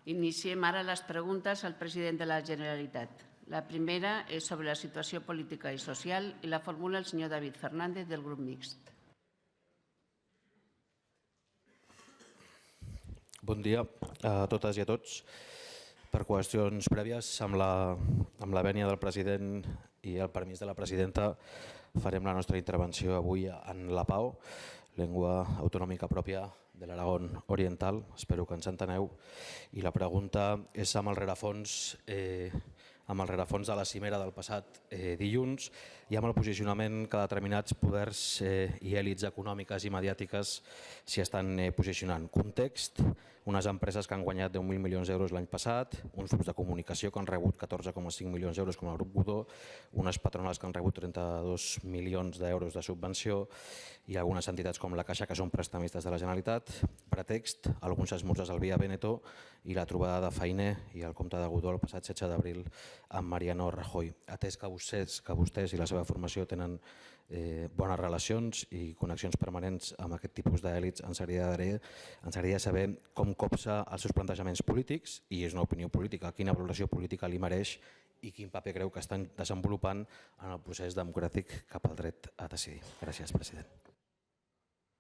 Iniciem ara les preguntes al president de la Generalitat. La primera és sobre la situació política i social i la formula el senyor David Fernández del grup mixt. Bon dia a totes i a tots. Per qüestions prèvies, amb la vènia del president i el permís de la presidenta, farem la nostra intervenció avui en la PAO, llengua autonòmica pròpia de l'Aragón Oriental. Espero que ens enteneu. I la pregunta és amb el rerefons de la cimera del passat dilluns i amb el posicionament que determinats poders i èlits econòmiques i mediàtiques s'hi estan posicionant. Context: unes empreses que han guanyat 10.000 milions d'euros l'any passat, uns grups de comunicació que han rebut 14,5 milions d'euros com el grup Godó, unes patronals que han rebut 32 milions d'euros de subvenció i algunes entitats com la Caixa que són prestamistes de la Generalitat. Pretext: alguns esmorzars al Via Veneto i la trobada de Fainé i el comte de Godó el passat 16 d'abril amb Mariano Rajoy. Atès que vostès i la seva formació tenen bones relacions i connexions permanents amb aquest tipus d'èlits, ens agradaria saber com copsa els seus plantejaments polítics, i és una opinió política, quina valoració política li mereix i quin paper creu que estan desenvolupant en el procés democràtic cap al dret a decidir. Gràcies, president.